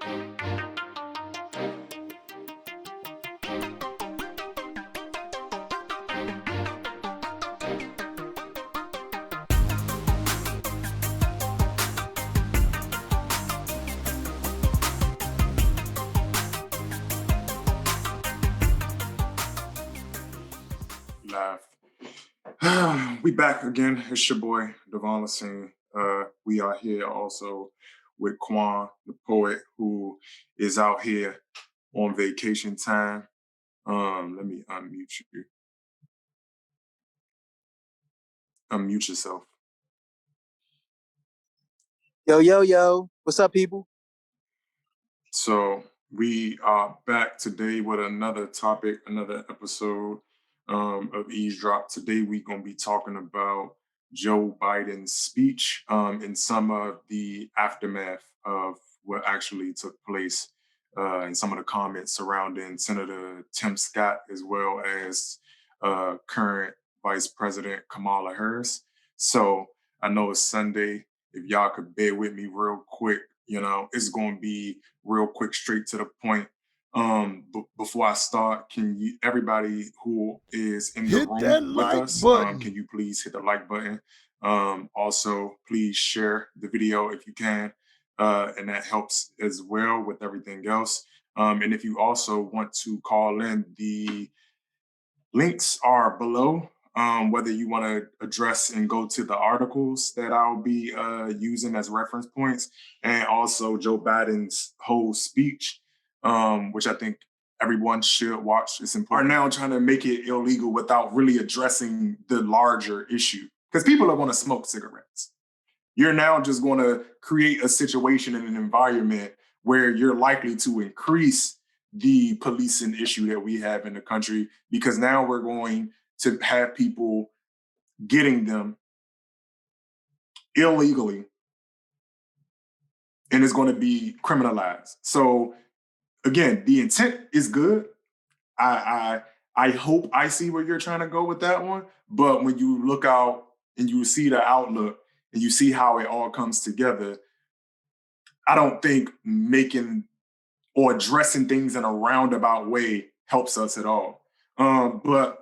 Live. We back again. It's your boy, Devon Lassine. We are here also with Quan, the poet, who is out here on vacation time. Let me unmute you. Unmute yourself. Yo, yo, yo. What's up, people? So we are back today with another topic, another episode of Eavesdrop. Today we're going to be talking about Joe Biden's speech and some of the aftermath of what actually took place and some of the comments surrounding Senator Tim Scott as well as current Vice President Kamala Harris. So I know it's Sunday. If y'all could bear with me real quick, it's going to be real quick, straight to the point. Before I start, can you, everybody who is in the room with us, can you please hit the like button? Also, please share the video if you can, and that helps as well with everything else. And if you also want to call in, the links are below. Whether you want to address and go to the articles that I'll be using as reference points, and also Joe Biden's whole speech, which I think everyone should watch. It's important. Are now trying to make it illegal without really addressing the larger issue, because people are going to smoke cigarettes. You're now just going to create a situation in an environment where you're likely to increase the policing issue that we have in the country, because now we're going to have people getting them illegally, and it's going to be criminalized. So again, the intent is good. I hope I see where you're trying to go with that one. But when you look out and you see the outlook and you see how it all comes together, I don't think making or addressing things in a roundabout way helps us at all. But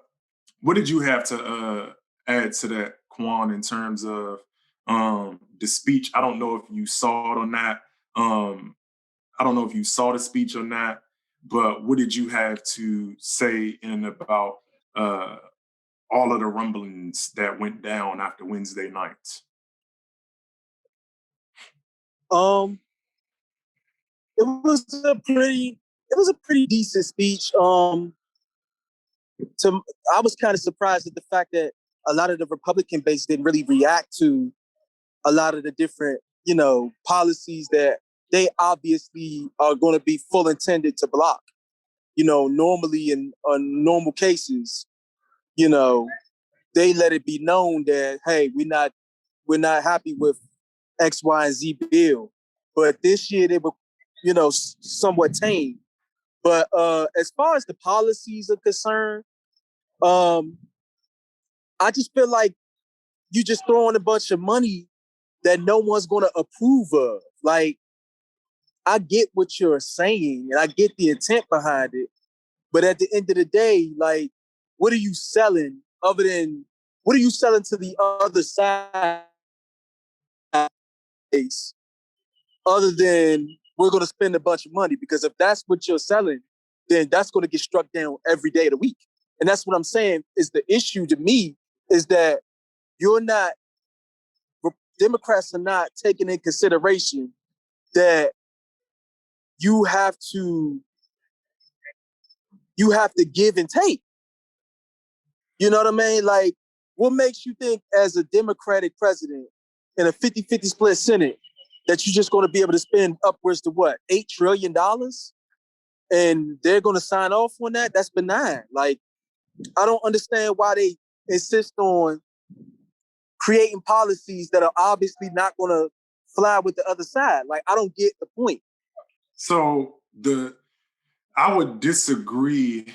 what did you have to add to that, Quan, in terms of the speech? I don't know if you saw it or not. I don't know if you saw the speech or not, but what did you have to say in about all of the rumblings that went down after Wednesday night? It was a pretty decent speech. I was kind of surprised at the fact that a lot of the Republican base didn't really react to a lot of the different, policies that they obviously are going to be full intended to block. Normally in normal cases, they let it be known that, hey, we're not happy with X, Y, and Z bill. But this year they were, somewhat tame. But as far as the policies are concerned, I just feel like you just throwing a bunch of money that no one's going to approve of. Like, I get what you're saying and I get the intent behind it. But at the end of the day, like, what are you selling what are you selling to the other side other than we're going to spend a bunch of money? Because if that's what you're selling, then that's going to get struck down every day of the week. And that's what I'm saying is the issue to me is that Democrats are not taking in consideration that you have to give and take. You know what I mean? Like, what makes you think as a Democratic president in a 50-50 split Senate that you're just going to be able to spend upwards to what, $8 trillion? And they're going to sign off on that? That's benign. Like, I don't understand why they insist on creating policies that are obviously not going to fly with the other side. Like, I don't get the point. So I would disagree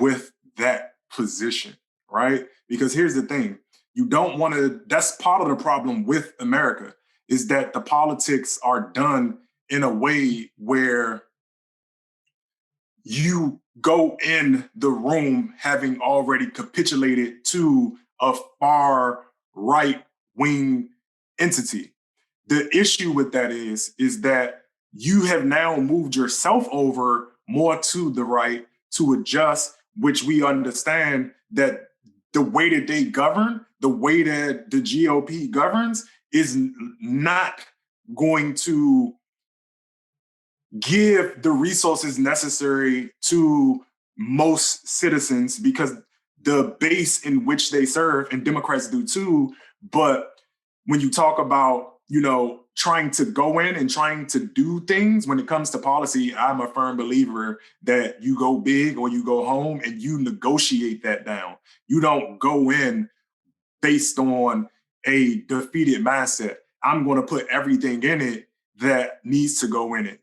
with that position, right? Because here's the thing. You don't want to, that's part of the problem with America, is that the politics are done in a way where you go in the room having already capitulated to a far right wing entity. The issue with that is that you have now moved yourself over more to the right to adjust, which we understand that the way that they govern, the way that the GOP governs, is not going to give the resources necessary to most citizens because the base in which they serve, and Democrats do too, but when you talk about, trying to go in and trying to do things when it comes to policy, I'm a firm believer that you go big or you go home and you negotiate that down. You don't go in based on a defeated mindset. I'm going to put everything in it that needs to go in it.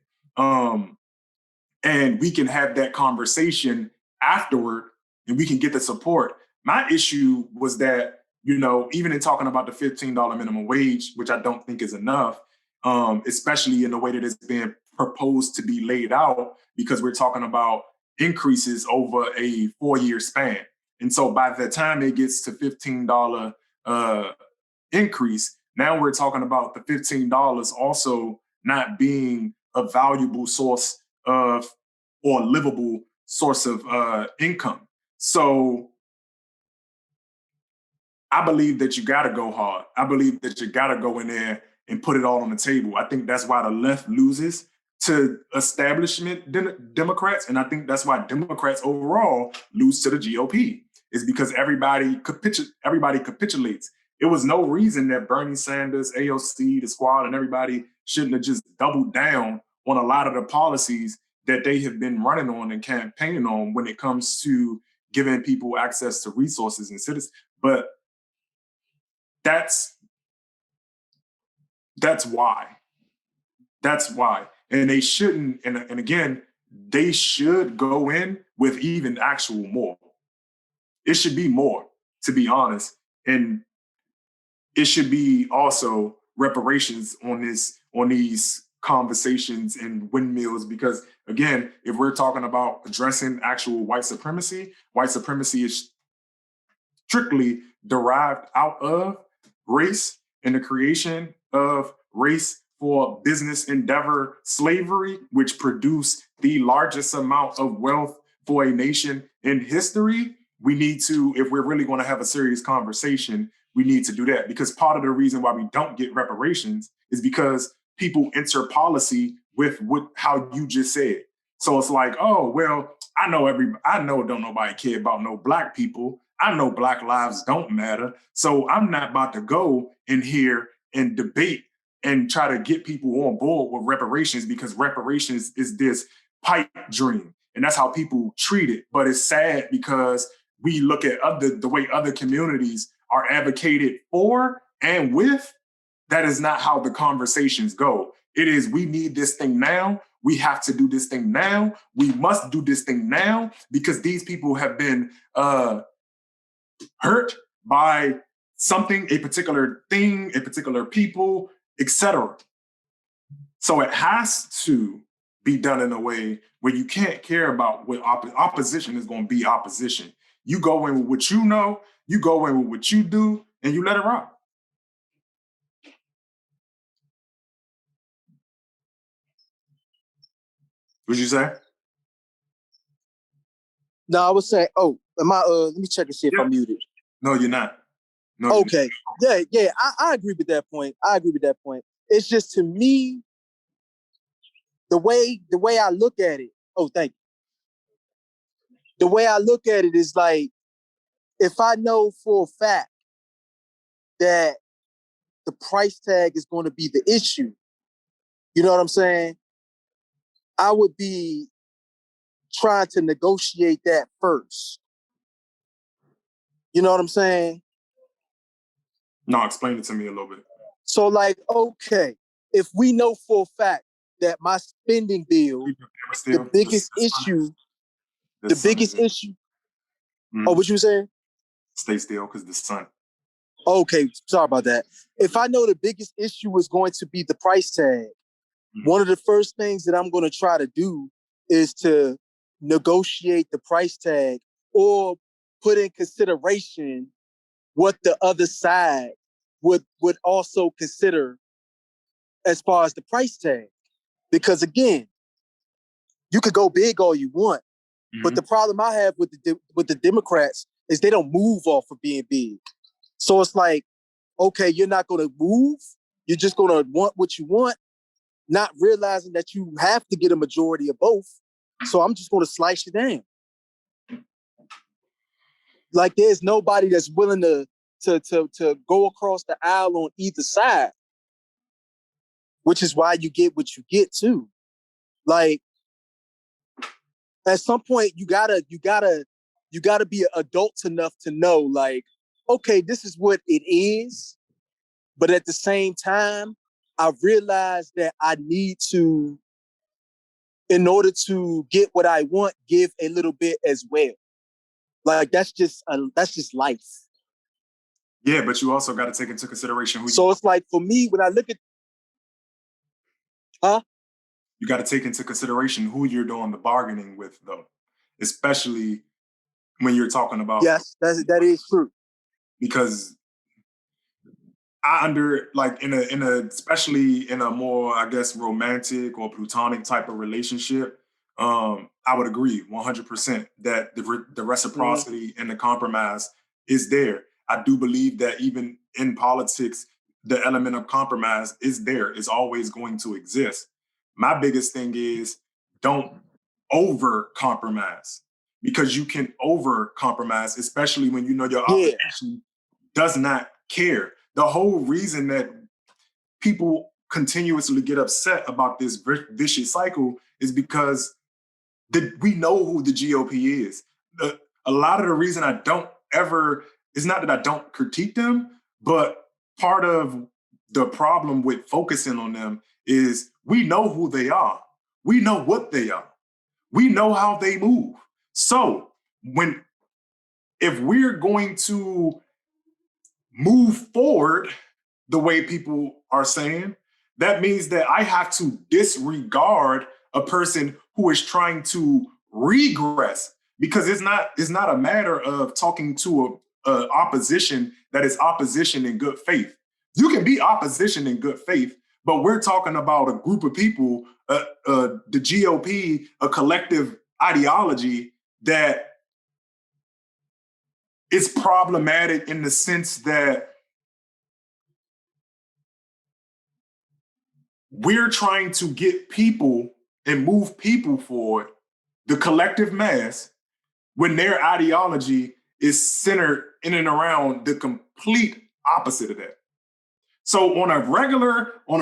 And we can have that conversation afterward and we can get the support. My issue was that, even in talking about the $15 minimum wage, which I don't think is enough, especially in the way that it's being proposed to be laid out, because we're talking about increases over a 4-year span. And so by the time it gets to $15 increase, now we're talking about the $15 also not being a valuable source of or livable source of income. So I believe that you got to go hard. I believe that you got to go in there and put it all on the table. I think that's why the left loses to establishment Democrats. And I think that's why Democrats overall lose to the GOP, is because everybody capitulates. It was no reason that Bernie Sanders, AOC, the squad, and everybody shouldn't have just doubled down on a lot of the policies that they have been running on and campaigning on when it comes to giving people access to resources and citizens. But that's why. That's why. And they shouldn't, and again, they should go in with even actual more. It should be more, to be honest. And it should be also reparations on these conversations and windmills, because again, if we're talking about addressing actual white supremacy is strictly derived out of race and the creation of race for business endeavor slavery, which produced the largest amount of wealth for a nation in history. We need to, if we're really going to have a serious conversation, we need to do that, because part of the reason why we don't get reparations is because people enter policy with how you just said. So it's like, oh, well, I know don't nobody care about no black people. I know black lives don't matter. So I'm not about to go in here and debate and try to get people on board with reparations, because reparations is this pipe dream. And that's how people treat it. But it's sad because we look at the way other communities are advocated for and with. That is not how the conversations go. It is, we need this thing now. We have to do this thing now. We must do this thing now, because these people have been hurt by something, a particular thing, a particular people, etc. So it has to be done in a way where you can't care about what opposition is going to be opposition. You go in with what you know, you go in with what you do, and you let it rock. What'd you say? No, I was saying, am I, let me check and see if I'm muted. No, you're not. No, okay. Yeah, I agree with that point. It's just, to me, the way I look at it, thank you. The way I look at it is like, if I know for a fact that the price tag is going to be the issue, you know what I'm saying? I would be trying to negotiate that first. You know what I'm saying? No, explain it to me a little bit. So, like, okay, if we know for a fact that my spending bill, the biggest issue. Mm-hmm. Oh, what you saying? Stay still, because the sun. Okay, sorry about that. If I know the biggest issue is going to be the price tag, one of the first things that I'm going to try to do is to negotiate the price tag or put in consideration what the other side would also consider as far as the price tag. Because again, you could go big all you want, but the problem I have with the Democrats is they don't move off of being big. So it's like, okay, you're not going to move. You're just going to want what you want, not realizing that you have to get a majority of both. So I'm just going to slice you down. Like there's nobody that's willing to go across the aisle on either side, which is why you get what you get too. Like at some point you gotta be adult enough to know, like, okay, this is what it is. But at the same time, I realized that I need to, in order to get what I want, give a little bit as well. Like that's just life. Yeah, but you also got to take into consideration who. So it's like for me, when I look at, you got to take into consideration who you're doing the bargaining with, though, especially when you're talking about. Yes, that is true. Because especially in a more, I guess, romantic or platonic type of relationship, I would agree 100% that the reciprocity and the compromise is there. I do believe that even in politics, the element of compromise is there. It's always going to exist. My biggest thing is don't over compromise, because you can over compromise, especially when you know your opposition does not care. The whole reason that people continuously get upset about this vicious cycle is because we know who the GOP is. A lot of the reason I don't ever, it's not that I don't critique them, but part of the problem with focusing on them is we know who they are. We know what they are. We know how they move. So if we're going to move forward the way people are saying, that means that I have to disregard a person who is trying to regress, because it's not a matter of talking to a opposition that is opposition in good faith. You can be opposition in good faith, but we're talking about a group of people, the GOP, a collective ideology that is problematic in the sense that we're trying to get people and move people forward, the collective mass, when their ideology is centered in and around the complete opposite of that. So on a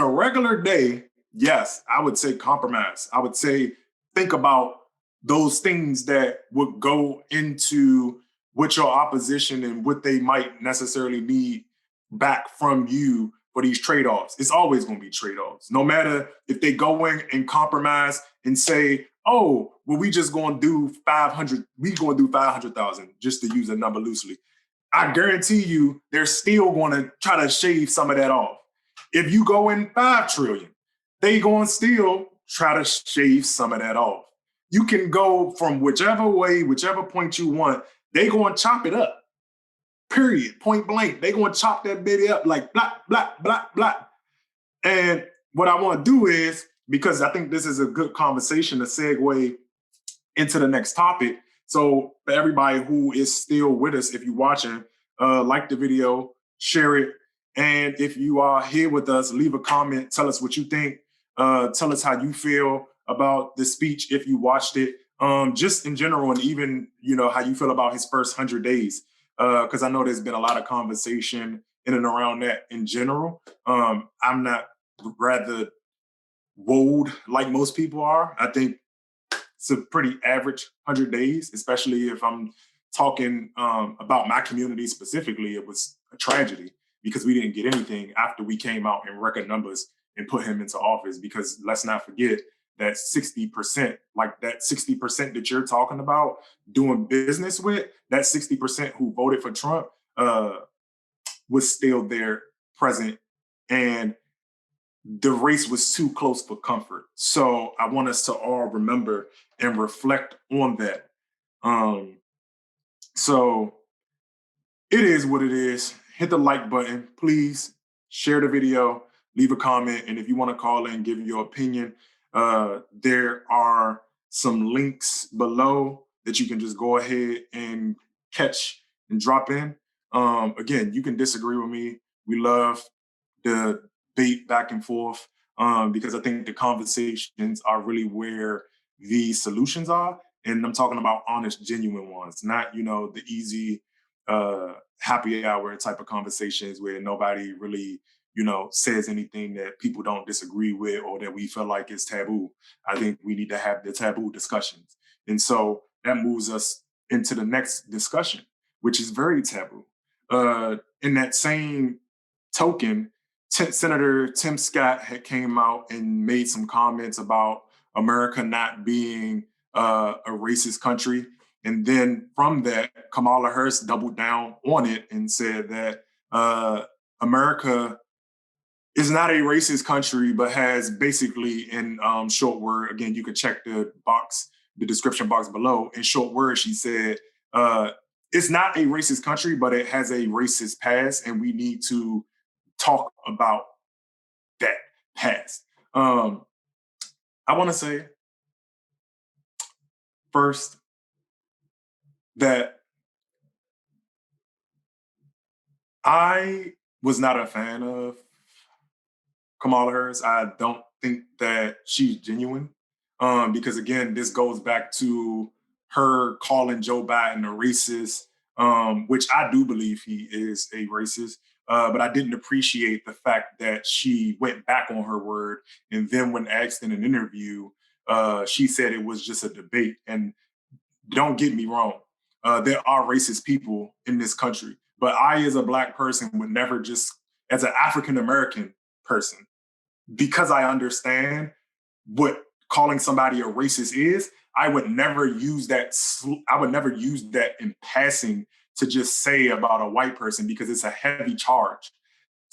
regular day, yes, I would say compromise. I would say think about those things that would go into what your opposition and what they might necessarily need back from you for these trade-offs. It's always going to be trade-offs. No matter if they go in and compromise and say, oh, well, we just going to do 500, we going to do 500,000, just to use a number loosely. I guarantee you they're still going to try to shave some of that off. If you go in 5 trillion, they going to still try to shave some of that off. You can go from whichever way, whichever point you want, they going to chop it up. Period. Point blank. They going to chop that baby up like blah, blah, blah, blah. And what I want to do is, because I think this is a good conversation to segue into the next topic. So for everybody who is still with us, if you're watching, like the video, share it. And if you are here with us, leave a comment. Tell us what you think. Tell us how you feel about the speech if you watched it. Just in general, and even, how you feel about his first 100 days. Because I know there's been a lot of conversation in and around that in general. I'm not rather woed like most people are. I think it's a pretty average 100 days, especially if I'm talking about my community specifically. It was a tragedy because we didn't get anything after we came out in record numbers and put him into office. Because let's not forget that 60%, like that 60% that you're talking about doing business with, that 60% who voted for Trump was still there present. And the race was too close for comfort. So I want us to all remember and reflect on that. Um, so it is what it is. Hit the like button, please. Share the video, leave a comment, and if you want to call in, give your opinion, there are some links below that you can just go ahead and catch and drop in. Again, you can disagree with me. We love the debate back and forth because I think the conversations are really where the solutions are. And I'm talking about honest, genuine ones, not, the easy happy hour type of conversations where nobody really, says anything that people don't disagree with or that we feel like is taboo. I think we need to have the taboo discussions. And so that moves us into the next discussion, which is very taboo. In that same token, Senator Tim Scott had came out and made some comments about America not being a racist country. And then from that, Kamala Harris doubled down on it and said that America is not a racist country, but has basically, in short word, again, you can check the description box below. In short word, she said, it's not a racist country, but it has a racist past, and we need to talk about that past. I want to say first that I was not a fan of Kamala Harris. I don't think that she's genuine because, again, this goes back to her calling Joe Biden a racist, which I do believe he is a racist. But I didn't appreciate the fact that she went back on her word. And then when asked in an interview, she said it was just a debate. And don't get me wrong, there are racist people in this country. But I, as a Black person, would never just, as an African American person, because I understand what calling somebody a racist is, I would never use that. I would never use that in passing to just say about a white person because it's a heavy charge.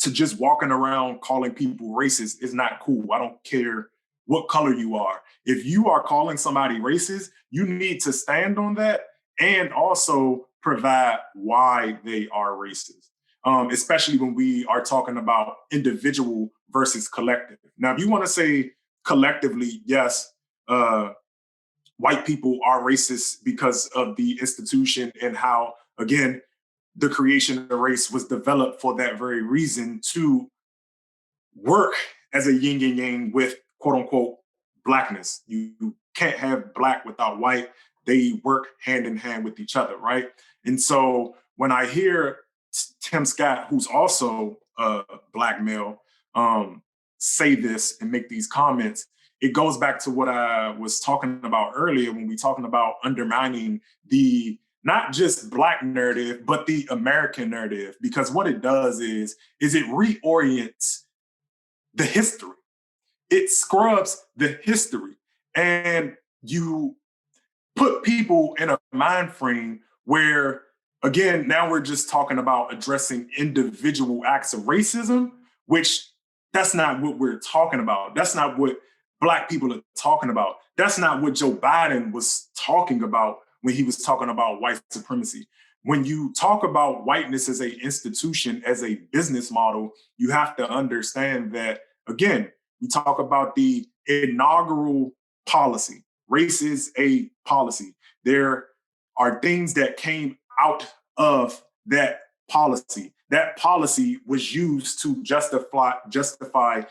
To just walking around calling people racist is not cool. I don't care what color you are. If you are calling somebody racist, you need to stand on that and also provide why they are racist. Especially when we are talking about individual versus collective. Now, if you want to say collectively, yes, white people are racist because of the institution and how, again, the creation of the race was developed for that very reason to work as a yin and yang with quote unquote blackness. You can't have Black without white. They work hand in hand with each other, right? And so when I hear Tim Scott, who's also a Black male, say this and make these comments, it goes back to what I was talking about earlier when we talking about undermining the not just Black narrative, but the American narrative. Because what it does is it reorients the history. It scrubs the history. And you put people in a mind frame where, again, now we're just talking about addressing individual acts of racism, which that's not what we're talking about. That's not what Black people are talking about. That's not what Joe Biden was talking about when he was talking about white supremacy. When you talk about whiteness as an institution, as a business model, you have to understand that, again, we talk about the inaugural policy. Race is a policy. There are things that came out of that policy. That policy was used to justify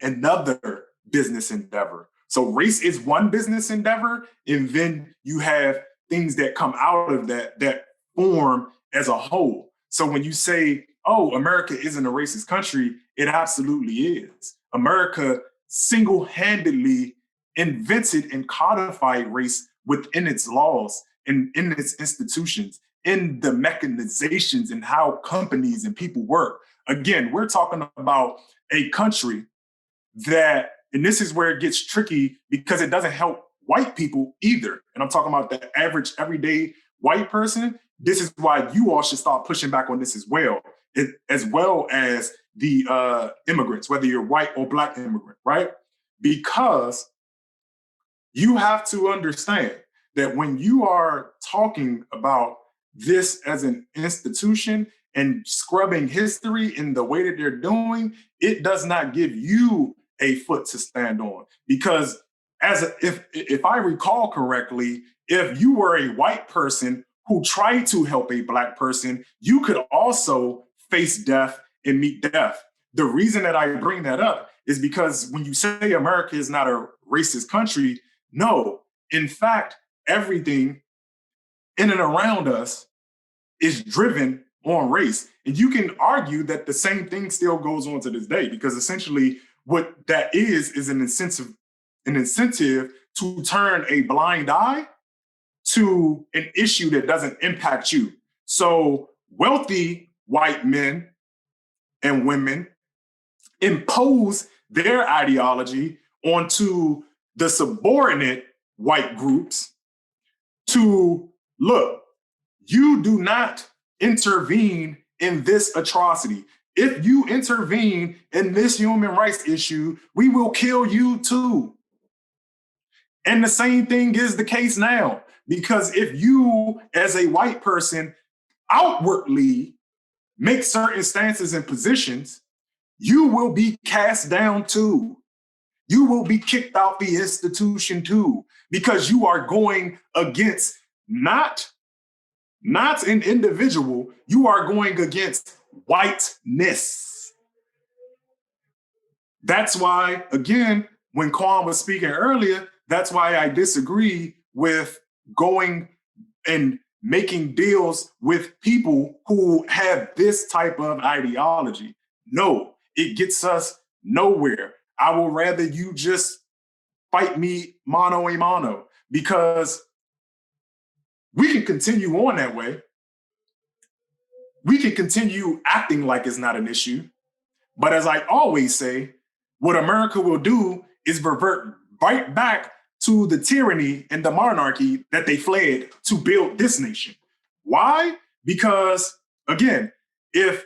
another business endeavor. So race is one business endeavor, and then you have things that come out of that form as a whole. So when you say, oh, America isn't a racist country, it absolutely is. America single-handedly invented and codified race within its laws and in its institutions, in the mechanizations and how companies and people work. Again, we're talking about a country that, and this is where it gets tricky because it doesn't help white people either. And I'm talking about the average everyday white person. This is why you all should start pushing back on this as well as the immigrants, whether you're white or black immigrant, right? Because you have to understand that when you are talking about this as an institution and scrubbing history in the way that they're doing, it does not give you a foot to stand on. Because if I recall correctly, if you were a white person who tried to help a black person, you could also face death and meet death. The reason that I bring that up is because when you say America is not a racist country, no, in fact, everything in and around us is driven on race. And you can argue that the same thing still goes on to this day, because essentially what that is an incentive to turn a blind eye to an issue that doesn't impact you. So wealthy white men and women impose their ideology onto the subordinate white groups to look, you do not intervene in this atrocity. If you intervene in this human rights issue, we will kill you too. And the same thing is the case now, because if you, as a white person, outwardly make certain stances and positions, you will be cast down too. You will be kicked out the institution too, because you are going against not an individual, you are going against whiteness. That's why, again, when Quan was speaking earlier, that's why I disagree with going and making deals with people who have this type of ideology. No, it gets us nowhere. I will rather you just fight me mano a mano, because we can continue on that way. We can continue acting like it's not an issue. But as I always say, what America will do is revert right back to the tyranny and the monarchy that they fled to build this nation. Why? Because, again, if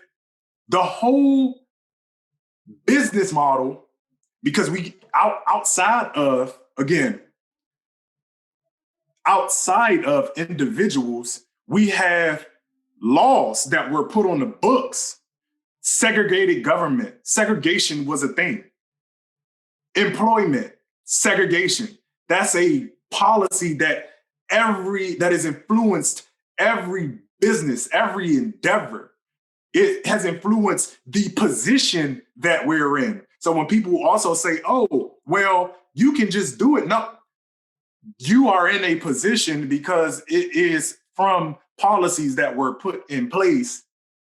the whole business model, because we outside of individuals, we have laws that were put on the books. Segregated government, segregation was a thing. Employment, segregation, that's a policy that has influenced every business, every endeavor. It has influenced the position that we're in. So when people also say, oh, well, you can just do it. No, you are in a position because it is from policies that were put in place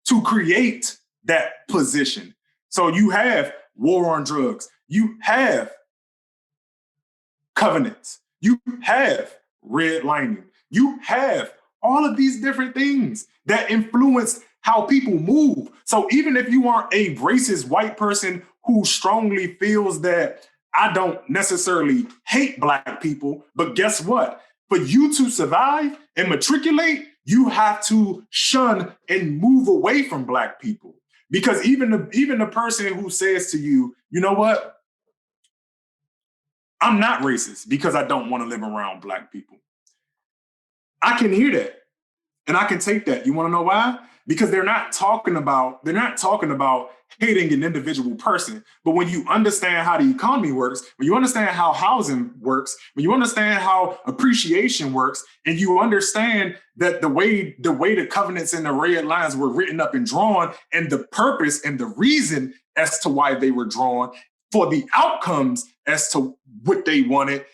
to create that position. So you have war on drugs, you have covenants, you have redlining, you have all of these different things that influence how people move. So even if you aren't a racist white person who strongly feels that I don't necessarily hate black people, but guess what? For you to survive and matriculate, you have to shun and move away from black people. Because even the person who says to you, you know what? I'm not racist because I don't want to live around black people. I can hear that and I can take that. You want to know why? Because they're not talking about hating an individual person. But when you understand how the economy works, when you understand how housing works, when you understand how appreciation works, and you understand that the way the covenants and the red lines were written up and drawn, and the purpose and the reason as to why they were drawn, for the outcomes as to what they wanted,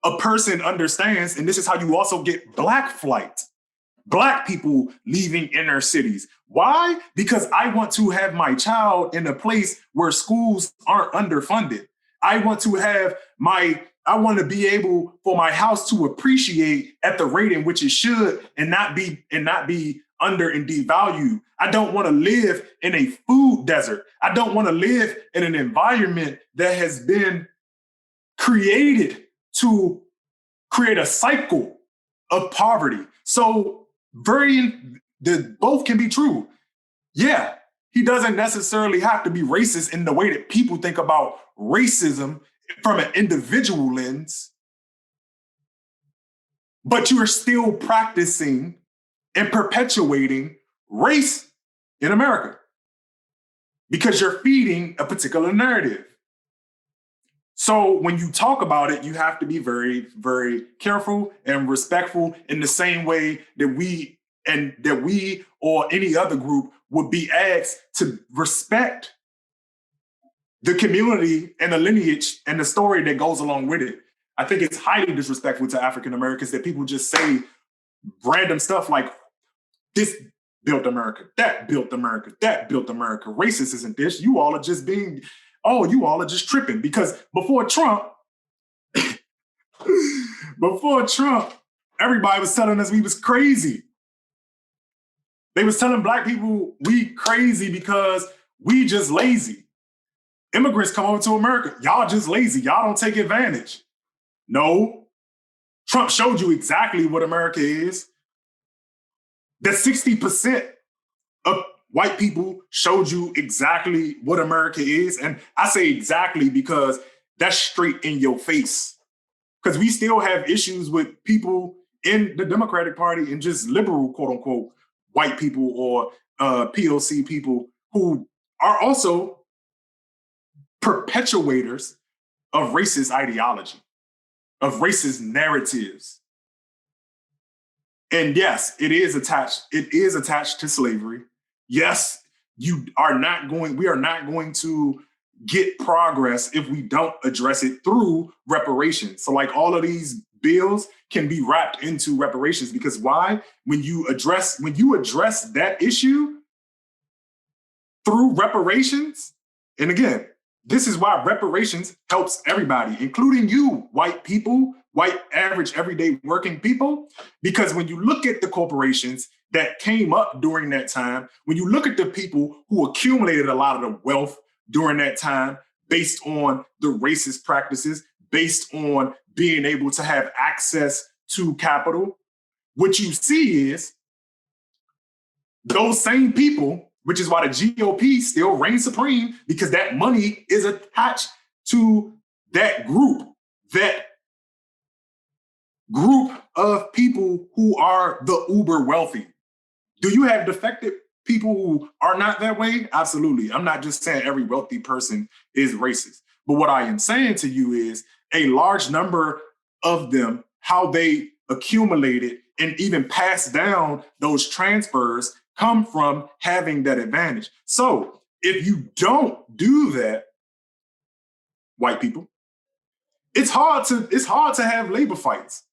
a person understands, and this is how you also get black flight. Black people leaving inner cities. Why? Because I want to have my child in a place where schools aren't underfunded. I want to be able for my house to appreciate at the rate in which it should and not be under and devalued. I don't want to live in a food desert. I don't want to live in an environment that has been created to create a cycle of poverty. So both can be true. Yeah, He doesn't necessarily have to be racist in the way that people think about racism from an individual lens, but you are still practicing and perpetuating race in America because you're feeding a particular narrative. So when you talk about it, you have to be very, very careful and respectful in the same way that we or any other group would be asked to respect the community and the lineage and the story that goes along with it. I think it's highly disrespectful to African Americans that people just say random stuff like this built America, that built America, that built America. Racist isn't this. You all are just tripping because before Trump, everybody was telling us we was crazy. They was telling Black people we crazy because we just lazy. Immigrants come over to America. Y'all just lazy. Y'all don't take advantage. No. Trump showed you exactly what America is. That 60% of white people showed you exactly what America is. And I say exactly because that's straight in your face. Because we still have issues with people in the Democratic Party and just liberal, quote unquote, white people or POC people who are also perpetuators of racist ideology, of racist narratives. And yes, it is attached to slavery. Yes, we are not going to get progress if we don't address it through reparations. So like all of these bills can be wrapped into reparations because why? When you address that issue through reparations, and again, this is why reparations helps everybody, including you, white people, white, average, everyday working people. Because when you look at the corporations that came up during that time, when you look at the people who accumulated a lot of the wealth during that time based on the racist practices, based on being able to have access to capital, what you see is those same people, which is why the GOP still reigns supreme, because that money is attached to that group of people who are the uber wealthy. Do you have defective people who are not that way? Absolutely. I'm not just saying every wealthy person is racist. But what I am saying to you is a large number of them, how they accumulated and even passed down those transfers come from having that advantage. So if you don't do that, white people, it's hard to have labor fights.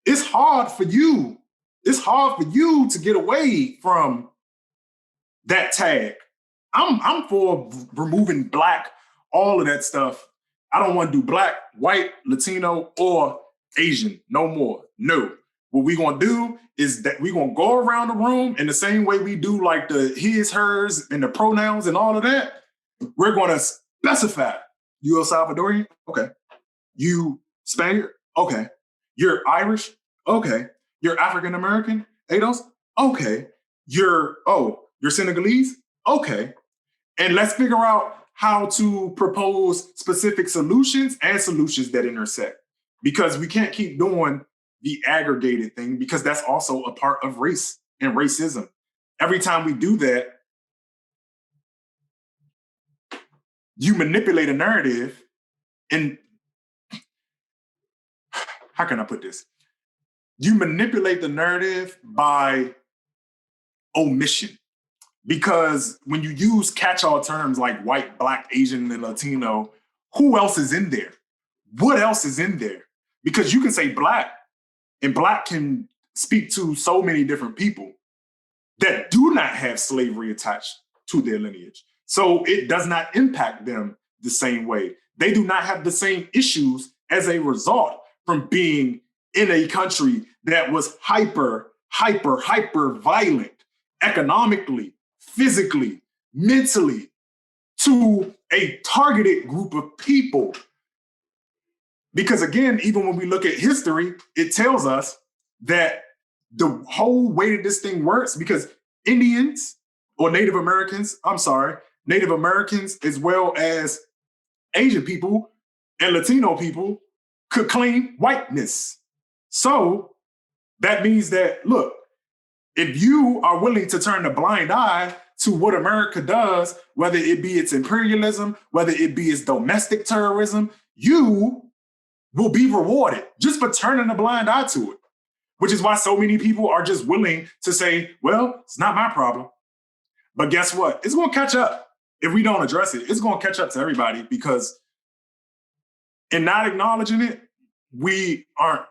It's hard for you to get away from that tag. I'm for removing Black, all of that stuff. I don't want to do Black, white, Latino, or Asian no more. No. What we're going to do is that we're going to go around the room in the same way we do like the his, hers, and the pronouns and all of that. We're going to specify. You El Salvadorian? Okay. You Spaniard? Okay. You're Irish? Okay. You're African American? ADOS? Okay. You're Senegalese? Okay. And let's figure out how to propose specific solutions and solutions that intersect. Because we can't keep doing the aggregated thing, because that's also a part of race and racism. Every time we do that, you manipulate a narrative. And how can I put this? You manipulate the narrative by omission. Because when you use catch-all terms like white, Black, Asian, and Latino, who else is in there? What else is in there? Because you can say Black, and Black can speak to so many different people that do not have slavery attached to their lineage. So it does not impact them the same way. They do not have the same issues as a result from being in a country that was hyper violent economically, physically, mentally, to a targeted group of people. Because again, even when we look at history, it tells us that the whole way that this thing works, because Indians, or Native Americans, I'm sorry, Native Americans as well as Asian people and Latino people could claim whiteness. So that means that, look, if you are willing to turn a blind eye to what America does, whether it be its imperialism, whether it be its domestic terrorism, you will be rewarded just for turning a blind eye to it, which is why so many people are just willing to say, well, it's not my problem. But guess what? It's going to catch up. If we don't address it, it's going to catch up to everybody, because in not acknowledging it, we aren't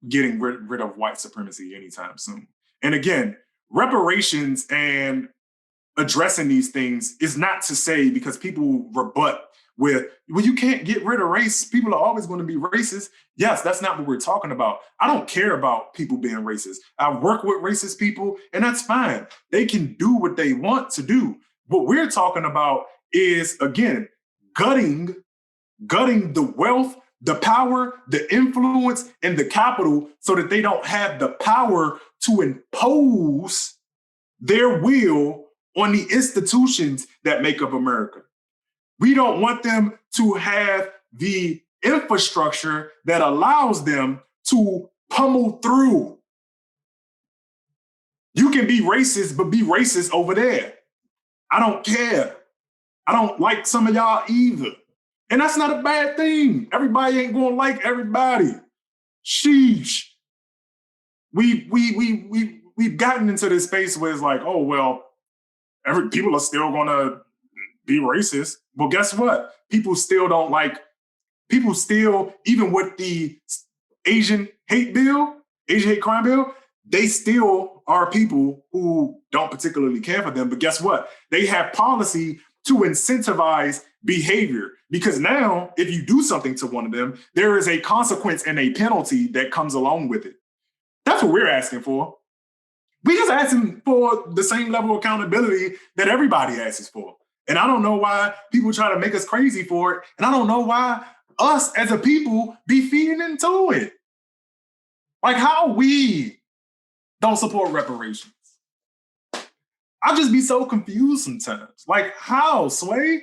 getting rid of white supremacy anytime soon. And again, reparations and addressing these things is not to say, because people rebut with, well, you can't get rid of race. People are always going to be racist. Yes, that's not what we're talking about. I don't care about people being racist. I work with racist people, and that's fine. They can do what they want to do. What we're talking about is, again, gutting the wealth, the power, the influence, and the capital, so that they don't have the power to impose their will on the institutions that make up America. We don't want them to have the infrastructure that allows them to pummel through. You can be racist, but be racist over there. I don't care. I don't like some of y'all either. And that's not a bad thing. Everybody ain't gonna like everybody. Sheesh. We've gotten into this space where it's like, oh, well, people are still gonna be racist. Well, guess what? People still, even with the Asian hate crime bill, they still are people who don't particularly care for them. But guess what? They have policy to incentivize behavior, because now if you do something to one of them, there is a consequence and a penalty that comes along with it. That's what we're asking for. We just asking for the same level of accountability that everybody asks for. And I don't know why people try to make us crazy for it. And I don't know why us as a people be feeding into it. Like, how we don't support reparations. I just be so confused sometimes. Like, how, Sway?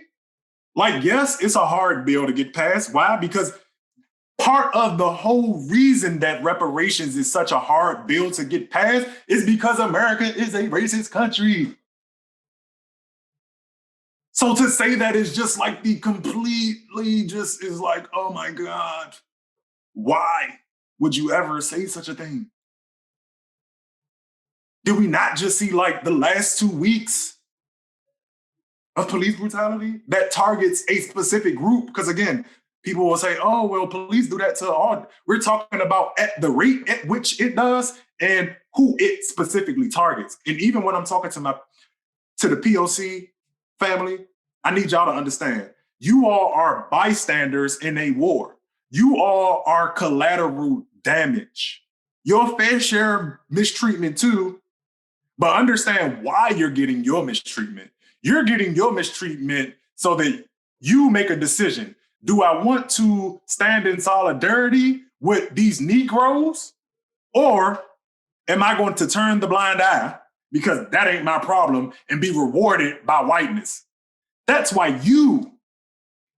Like, yes, it's a hard bill to get passed. Why? Because part of the whole reason that reparations is such a hard bill to get passed is because America is a racist country. So to say that is just like the completely just is like, oh my God, why would you ever say such a thing? Did we not just see like the last 2 weeks of police brutality that targets a specific group? Because again, people will say, oh, well, police do that to all. We're talking about at the rate at which it does and who it specifically targets. And even when I'm talking to the POC family, I need y'all to understand, you all are bystanders in a war. You all are collateral damage. Your fair share of mistreatment too, but understand why you're getting your mistreatment. You're getting your mistreatment so that you make a decision. Do I want to stand in solidarity with these Negroes, or am I going to turn the blind eye because that ain't my problem and be rewarded by whiteness? That's why you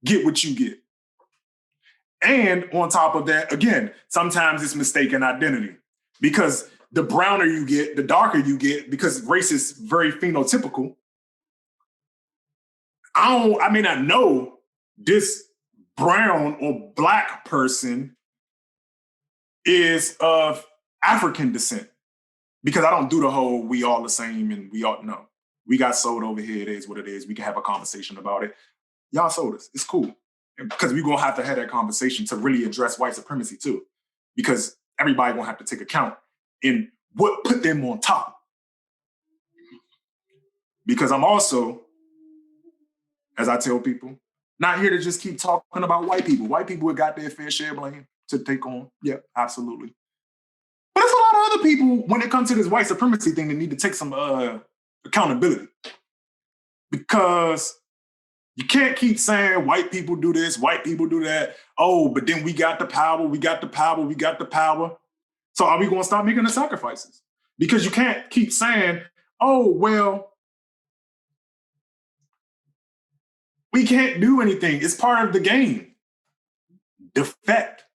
get what you get. And on top of that, again, sometimes it's mistaken identity, because the browner you get, the darker you get, because race is very phenotypical. I may not know this brown or black person is of African descent, because I don't do the whole we all the same and we all know. We got sold over here. It is what it is. We can have a conversation about it. Y'all sold us. It's cool. Because we're going to have that conversation to really address white supremacy too. Because everybody going to have to take account in what put them on top. Because I'm also, as I tell people, not here to just keep talking about white people. White people have got their fair share of blame to take on. Yeah, absolutely. But there's a lot of other people, when it comes to this white supremacy thing, that need to take some accountability. Because you can't keep saying white people do this, white people do that. Oh, but then we got the power, we got the power, we got the power. So are we going to stop making the sacrifices? Because you can't keep saying, oh, well, We can't do anything. It's part of the game. Defect.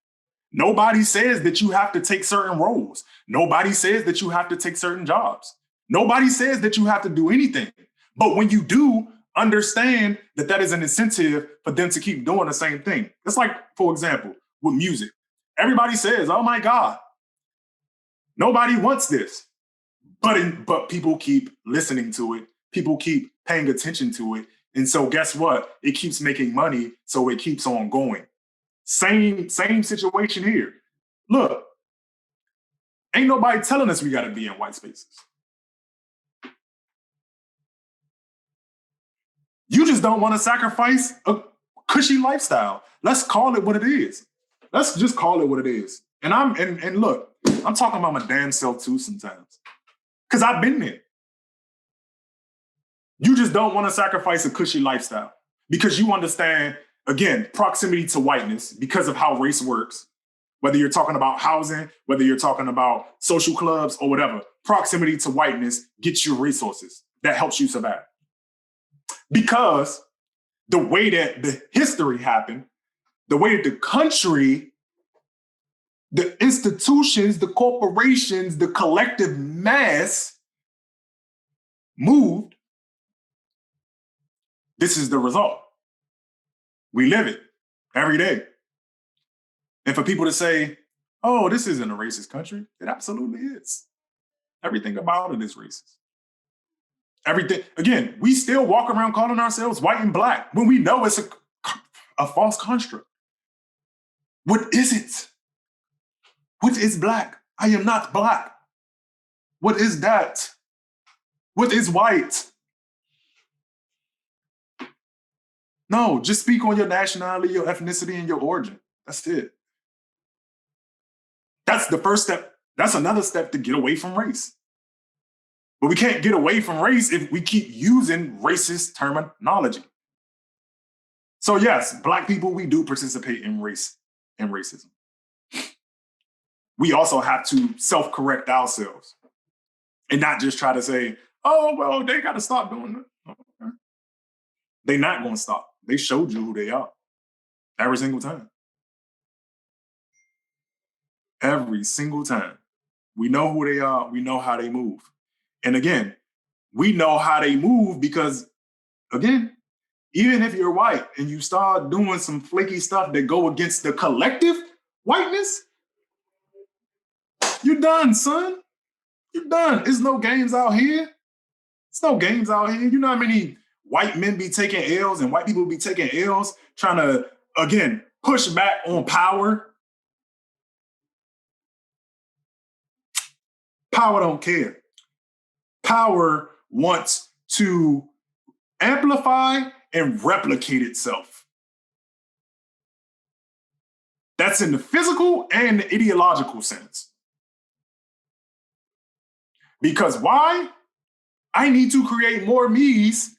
Nobody says that you have to take certain roles. Nobody says that you have to take certain jobs. Nobody says that you have to do anything. But when you do, understand that that is an incentive for them to keep doing the same thing. It's like, for example, with music. Everybody says, oh my God, nobody wants this. But people keep listening to it. People keep paying attention to it. And so guess what? It keeps making money, so it keeps on going. Same situation here. Look, ain't nobody telling us we got to be in white spaces. You just don't want to sacrifice a cushy lifestyle. Let's call it what it is. Let's just call it what it is. And look, I'm talking about my damn self too sometimes. Because I've been there. You just don't want to sacrifice a cushy lifestyle because you understand, again, proximity to whiteness because of how race works. Whether you're talking about housing, whether you're talking about social clubs or whatever, proximity to whiteness gets you resources that helps you survive. Because the way that the history happened, the way that the country, the institutions, the corporations, the collective mass moved, this is the result. We live it every day. And for people to say, oh, this isn't a racist country, it absolutely is. Everything about it is racist. Everything, again, we still walk around calling ourselves white and black when we know it's a false construct. What is it? What is black? I am not black. What is that? What is white? No, just speak on your nationality, your ethnicity, and your origin. That's it. That's the first step. That's another step to get away from race. But we can't get away from race if we keep using racist terminology. So yes, Black people, we do participate in race and racism. We also have to self-correct ourselves and not just try to say, oh, well, they got to stop doing that. Okay. They're not going to stop. They showed you who they are every single time. Every single time. We know who they are. We know how they move. And again, we know how they move because, again, even if you're white and you start doing some flaky stuff that go against the collective whiteness, you're done, son. You're done. There's no games out here. There's no games out here. You know how many white men be taking L's and white people be taking L's trying to, again, push back on power? Power don't care. Power wants to amplify and replicate itself. That's in the physical and the ideological sense. Because why? I need to create more me's,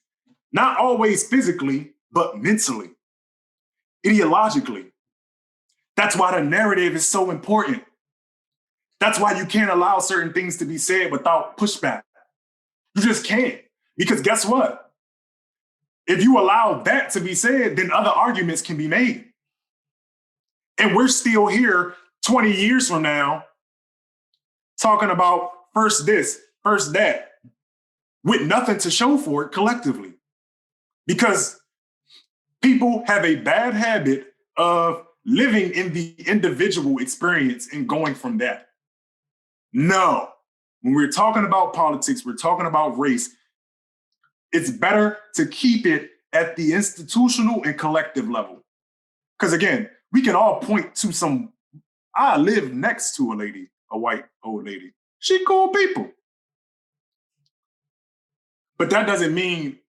not always physically, but mentally, ideologically. That's why the narrative is so important. That's why you can't allow certain things to be said without pushback. You just can't. Because guess what? If you allow that to be said, then other arguments can be made. And we're still here 20 years from now talking about first this, first that, with nothing to show for it collectively. Because people have a bad habit of living in the individual experience and going from that. No, when we're talking about politics, we're talking about race, it's better to keep it at the institutional and collective level. Because again, we can all point to some, I live next to a lady, a white old lady. She cool people. But that doesn't mean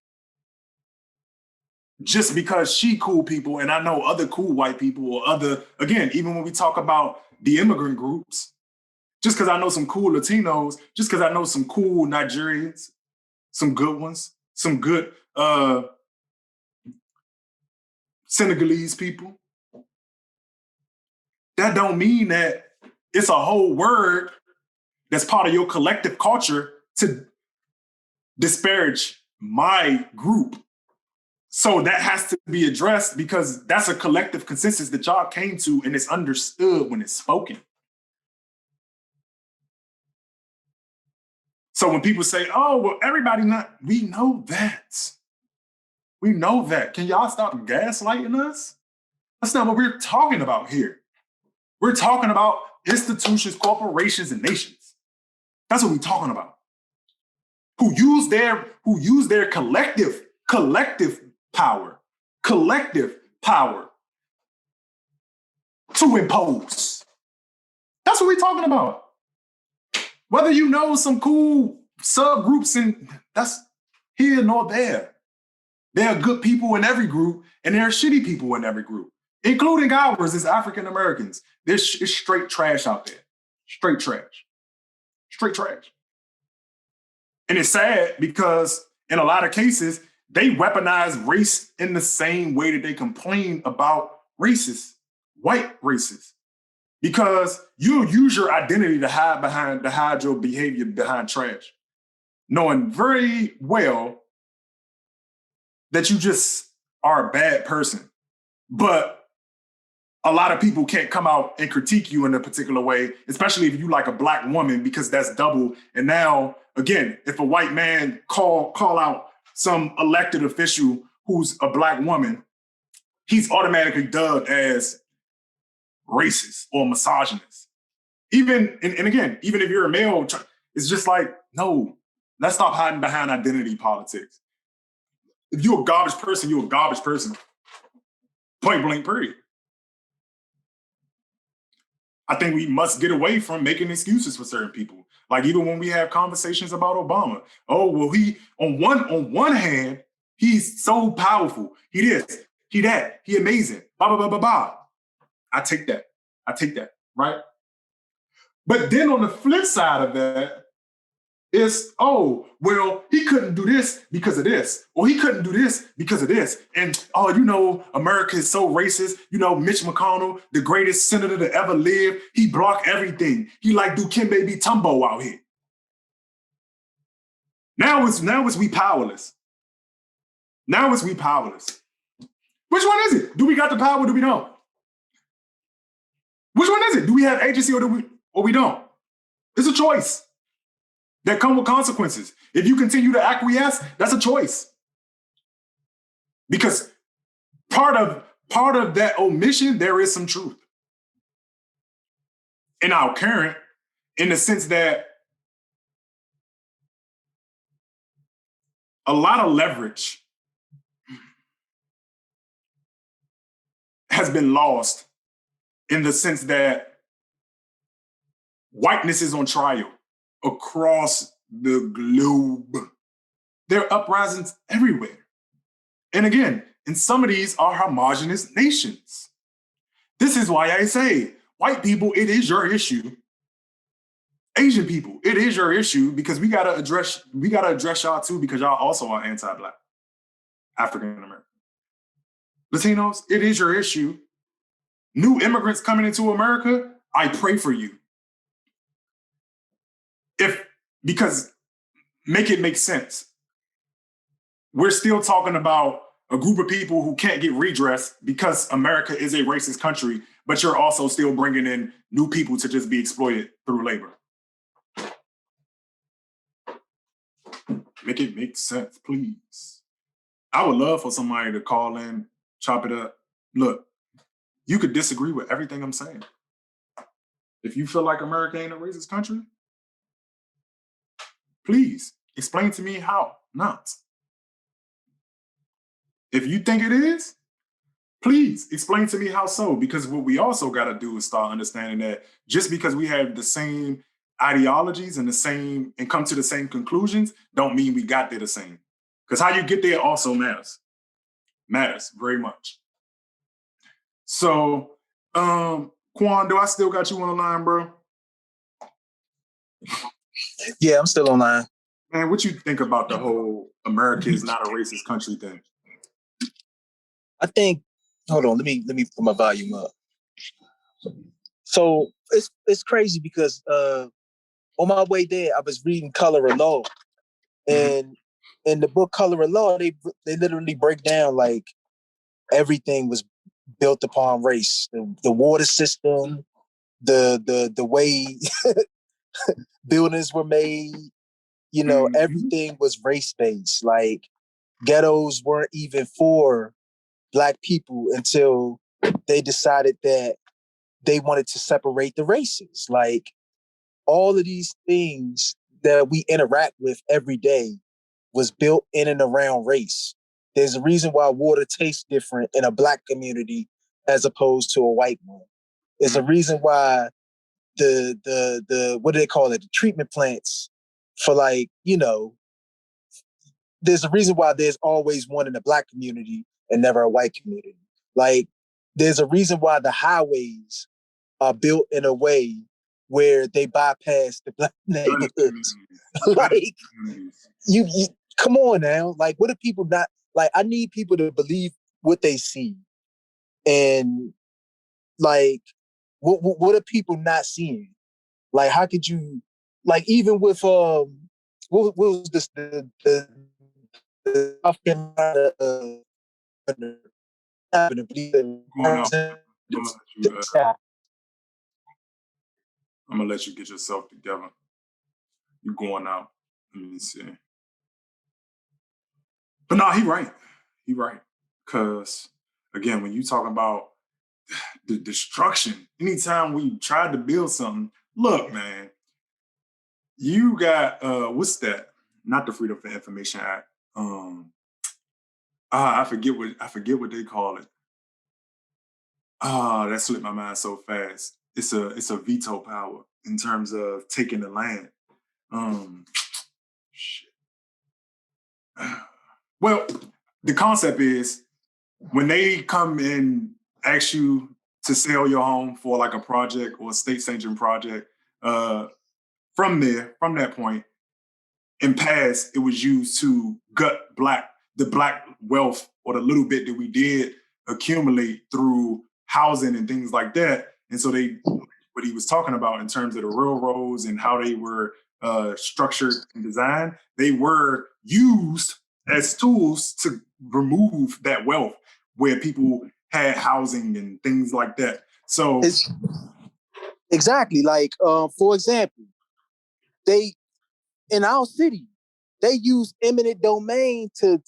just because she cool people and I know other cool white people or other, again, even when we talk about the immigrant groups, just because I know some cool Latinos, just because I know some cool Nigerians, some good ones, some good Senegalese people, that don't mean that it's a whole word that's part of your collective culture to disparage my group So that has to be addressed because that's a collective consensus that y'all came to and it's understood when it's spoken. So when people say, oh, well, everybody not, we know that. We know that. Can y'all stop gaslighting us? That's not what we're talking about here. We're talking about institutions, corporations, and nations. That's what we're talking about. Who use their collective power to impose. That's what we're talking about. Whether you know some cool subgroups, and that's here nor there. There are good people in every group, and there are shitty people in every group, including ours as African Americans. There's straight trash out there. Straight trash. Straight trash. And it's sad because in a lot of cases, they weaponize race in the same way that they complain about racists, white racists. Because you'll use your identity to hide your behavior behind trash, knowing very well that you just are a bad person. But a lot of people can't come out and critique you in a particular way, especially if you like a black woman, because that's double. And now, again, if a white man call out some elected official who's a black woman, he's automatically dubbed as racist or misogynist. Even, and again, even if you're a male, it's just like, no, let's stop hiding behind identity politics. If you're a garbage person, you're a garbage person. Point blank, period. I think we must get away from making excuses for certain people. Like even when we have conversations about Obama, oh, well, he on one hand, he's so powerful. He this, he that, he amazing, blah, blah, blah, blah, blah. I take that, right? But then on the flip side of that, it's, oh, well, he couldn't do this because of this, or he couldn't do this because of this. And, oh, you know, America is so racist. You know, Mitch McConnell, the greatest senator to ever live, he blocked everything. He like Dikembe Mutombo out here. Now it's we powerless. Now it's we powerless. Which one is it? Do we got the power or do we don't? Which one is it? Do we have agency or we don't? It's a choice that come with consequences. If you continue to acquiesce, that's a choice. Because part of that omission, there is some truth. In our current, in the sense that a lot of leverage has been lost in the sense that whiteness is on trial across the globe. There are uprisings everywhere. And again, and some of these are homogenous nations. This is why I say, white people, it is your issue. Asian people, it is your issue because we gotta address y'all too, because y'all also are anti-Black, African American. Latinos, it is your issue. New immigrants coming into America, I pray for you. Because make it make sense. We're still talking about a group of people who can't get redress because America is a racist country, but you're also still bringing in new people to just be exploited through labor. Make it make sense, please. I would love for somebody to call in, chop it up. Look, you could disagree with everything I'm saying. If you feel like America ain't a racist country, please explain to me how not. If you think it is, please explain to me how so. Because what we also got to do is start understanding that just because we have the same ideologies and come to the same conclusions, don't mean we got there the same. Because how you get there also matters. Matters very much. So, Quan, do I still got you on the line, bro? Yeah, I'm still online. Man, what you think about the whole America is not a racist country thing? I think, hold on, let me put my volume up. So it's crazy because on my way there, I was reading Color of Law, and in the book Color of Law, they literally break down like everything was built upon race. The water system, the way buildings were made, Mm-hmm. everything was race based. Like ghettos weren't even for Black people until they decided that they wanted to separate the races. Like all of these things that we interact with every day was built in and around race. There's a reason why water tastes different in a Black community as opposed to a white one. There's a reason why the what do they call it? The treatment plants for there's a reason why there's always one in the Black community and never a white community. Like there's a reason why the highways are built in a way where they bypass the Black Black neighborhoods. communities. Black Like communities. you come on now. Like what do people not like? I need people to believe what they see. And like what are people not seeing? Like how could you like even with what was this the South Carolina Going out. I'm gonna let you. I'm gonna let you get yourself together. You going out? Let me see. But no, he right. He right. Cause again, when you talk about the destruction, anytime we tried to build something, look, man, you got what's that? Not the Freedom for Information Act. I forget what they call it. That slipped my mind so fast. It's a veto power in terms of taking the land. Shit. Well, the concept is when they come and ask you to sell your home for like a project or a state sanctioned project, from that point, in past, it was used to gut the black wealth or the little bit that we did accumulate through housing and things like that. And so what he was talking about in terms of the railroads and how they were structured and designed, they were used as tools to remove that wealth where people had housing and things like that. So it's exactly like for example, they in our city, they use eminent domain to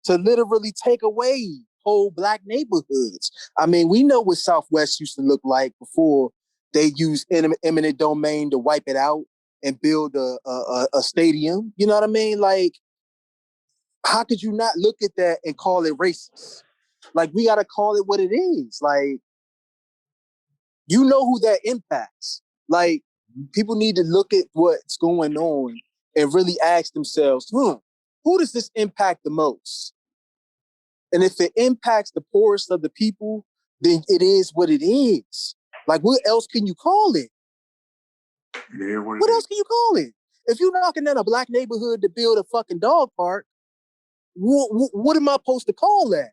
literally take away whole Black neighborhoods. I mean, we know what Southwest used to look like before they used eminent domain to wipe it out and build a stadium. You know what I mean? Like, how could you not look at that and call it racist? Like, we got to call it what it is. Like, you know who that impacts. Like, people need to look at what's going on and really ask themselves, who does this impact the most? And if it impacts the poorest of the people, then it is what it is. Like, what else can you call it? yeah, What else can you call it? If you're knocking down a Black neighborhood to build a fucking dog park, what am I supposed to call that?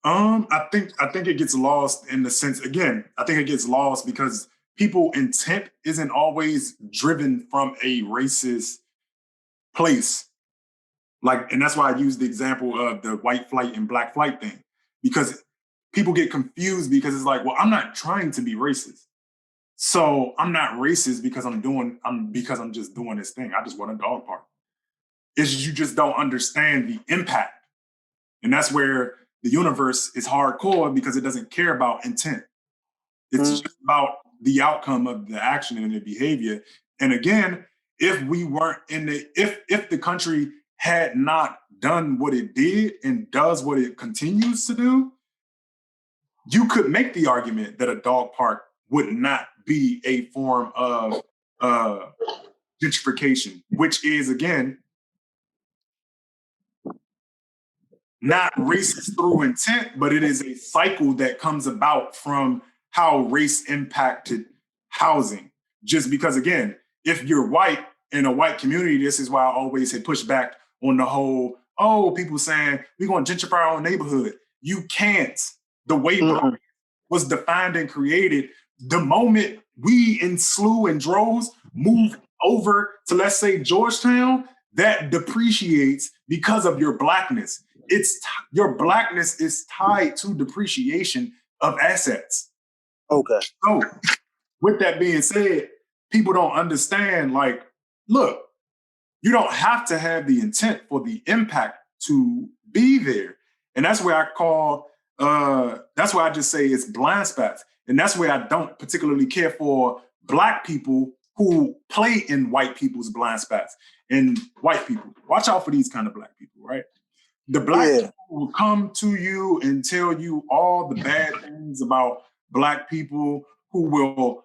I think it gets lost in the sense again. I think it gets lost because people intent isn't always driven from a racist place. Like, and that's why I use the example of the white flight and black flight thing because people get confused because it's like, well, I'm not trying to be racist, so I'm not racist because I'm just doing this thing. I just want a dog park. It's you just don't understand the impact. And that's where the universe is hardcore because it doesn't care about intent. It's just about the outcome of the action and the behavior. And again, if we weren't if the country had not done what it did and does what it continues to do, you could make the argument that a dog park would not be a form of gentrification, which is again not racist through intent, but it is a cycle that comes about from how race impacted housing. Just because, again, if you're white in a white community, this is why I always had pushed back on the whole, oh, people saying we're going to gentrify our own neighborhood. You can't. The way black was defined and created, the moment we in slew and droves moved over to, let's say, Georgetown, that depreciates because of your blackness. Your blackness is tied to depreciation of assets. Okay. So, with that being said, people don't understand, like, look, you don't have to have the intent for the impact to be there. And that's where that's why I just say it's blind spots. And that's where I don't particularly care for Black people who play in white people's blind spots. And white people, watch out for these kind of Black people, right? The Black people will come to you and tell you all the bad things about Black people, who will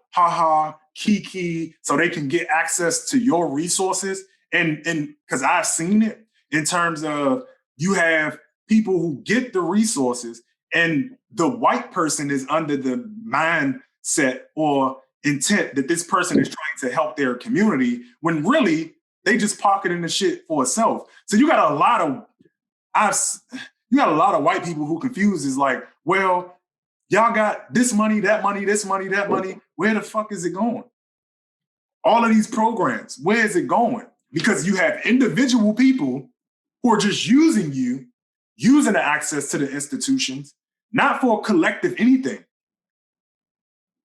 kiki, so they can get access to your resources. And because I've seen it in terms of, you have people who get the resources and the white person is under the mindset or intent that this person is trying to help their community, when really they just pocketing the shit for itself. So you got a lot of white people who confuse is like, well, y'all got this money, that money, this money, that money. Where the fuck is it going? All of these programs, where is it going? Because you have individual people who are just using the access to the institutions, not for collective anything.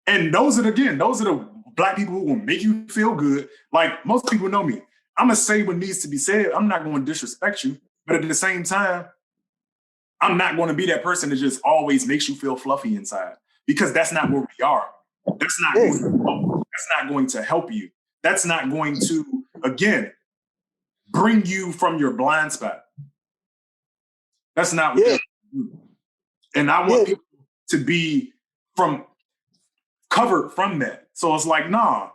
And those are the Black people who will make you feel good. Like, most people know me. I'm gonna say what needs to be said. I'm not gonna disrespect you, but at the same time, I'm not going to be that person that just always makes you feel fluffy inside, because that's not where we are. That's not going to help you. That's not going to, again, bring you from your blind spot. That's not what that's going to do. And I want people to be covered from that. So it's like, nah,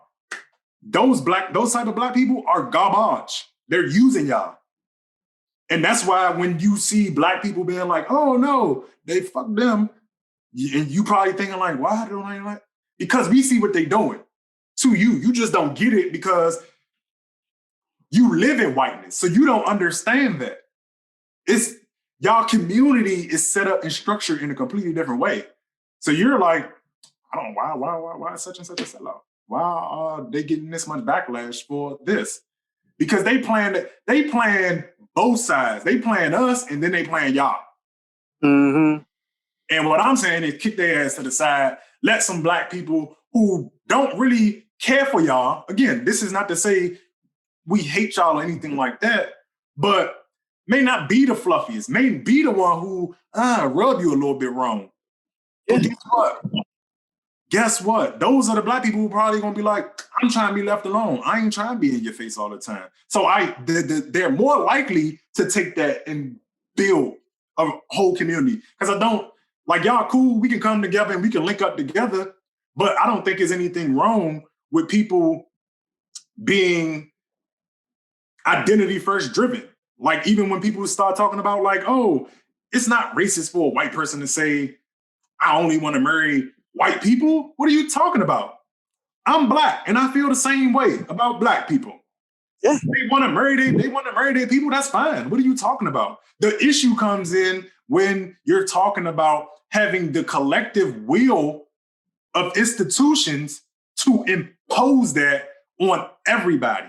those type of Black people are garbage. They're using y'all. And that's why when you see Black people being like, oh no, they fuck them, and you probably thinking like, why don't I like? Because we see what they doing to you. You just don't get it because you live in whiteness. So you don't understand that. It's y'all community is set up and structured in a completely different way. So you're like, I don't know, why is such and such a sellout? Why are they getting this much backlash for this? Because they plan both sides. They playing us, and then they playing y'all. Mm-hmm. And what I'm saying is, kick their ass to the side. Let some Black people who don't really care for y'all. Again, this is not to say we hate y'all or anything like that, but may not be the fluffiest. May be the one who rub you a little bit wrong. And guess what? Guess what? Those are the Black people who probably gonna be like, I'm trying to be left alone. I ain't trying to be in your face all the time. So they're more likely to take that and build a whole community. Because I don't, like, y'all cool, we can come together and we can link up together, but I don't think there's anything wrong with people being identity first driven. Like, even when people start talking about like, oh, it's not racist for a white person to say, I only want to marry white people? What are you talking about? I'm Black, and I feel the same way about Black people. Yeah. They want to marry their people. That's fine. What are you talking about? The issue comes in when you're talking about having the collective will of institutions to impose that on everybody,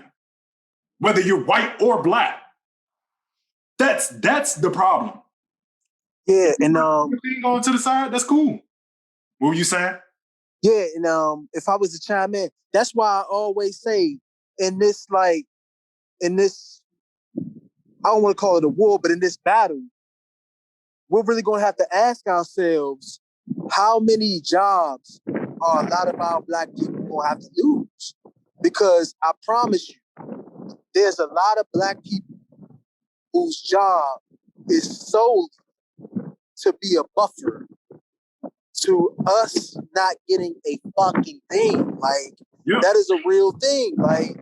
whether you're white or Black. That's the problem. Yeah, and going to the side, that's cool. What were you saying? Yeah, and if I was to chime in, that's why I always say in this, I don't want to call it a war, but in this battle, we're really going to have to ask ourselves, how many jobs are a lot of our Black people going to have to lose? Because I promise you, there's a lot of Black people whose job is solely to be a buffer to us not getting a fucking thing. Like, that is a real thing. Like,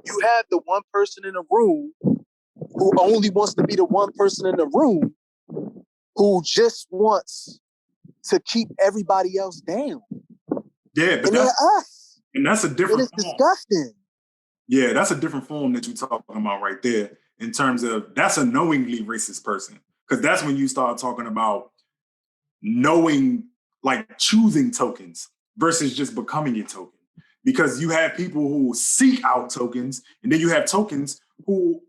you have the one person in the room who only wants to be the one person in the room who just wants to keep everybody else down. Yeah, but that's a different form. It's disgusting. Yeah, that's a different form that you're talking about right there, in terms of that's a knowingly racist person. Because that's when you start talking about knowing, like choosing tokens versus just becoming a token. Because you have people who seek out tokens, and then you have tokens who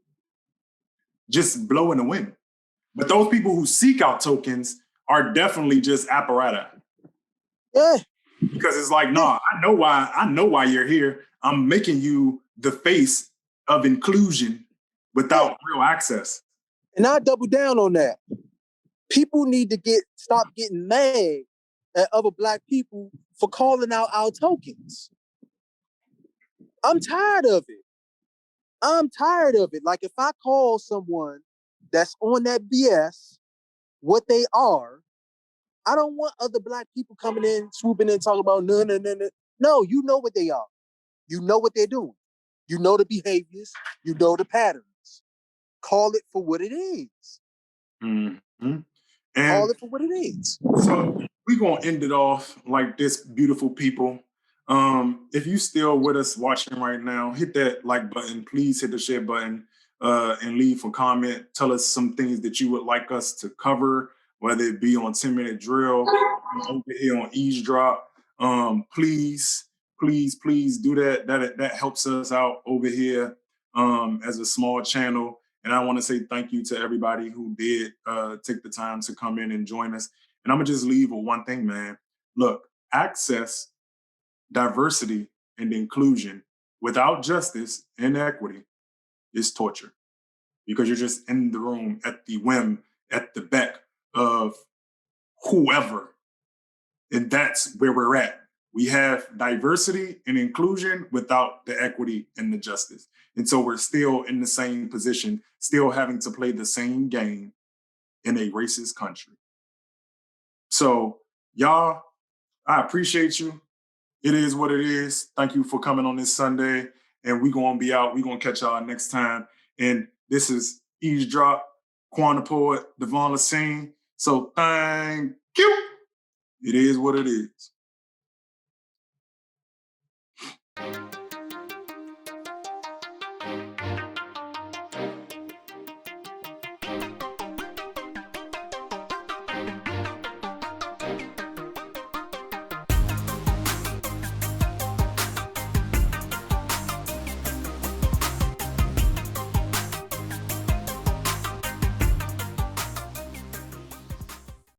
just blow in the wind. But those people who seek out tokens are definitely just apparatus. Yeah. Because it's like, no, I know why you're here. I'm making you the face of inclusion without real access. And I double down on that. People need to stop getting mad at other Black people for calling out our tokens. I'm tired of it. Like, if I call someone that's on that BS what they are, I don't want other Black people coming in, swooping in, talking about no. No, you know what they are. You know what they're doing. You know the behaviors. You know the patterns. Call it for what it is. Mm-hmm. Call it for what it is. So we're going to end it off like this, beautiful people. If you still with us watching right now, hit that like button. Please hit the share button and leave a comment. Tell us some things that you would like us to cover, whether it be on 10-minute drill, over here on eavesdrop. Please do that. That helps us out over here as a small channel. And I want to say thank you to everybody who did take the time to come in and join us. And I'm going to just leave with one thing, man. Look, access, diversity, and inclusion without justice and equity is torture, because you're just in the room at the whim, at the beck of whoever. And that's where we're at. We have diversity and inclusion without the equity and the justice. And so we're still in the same position, still having to play the same game in a racist country. So, y'all, I appreciate you. It is what it is. Thank you for coming on this Sunday. And we're going to be out. We're going to catch y'all next time. And this is Eavesdrop, Quanta Poet, Devon Lassine. So thank you. It is what it is.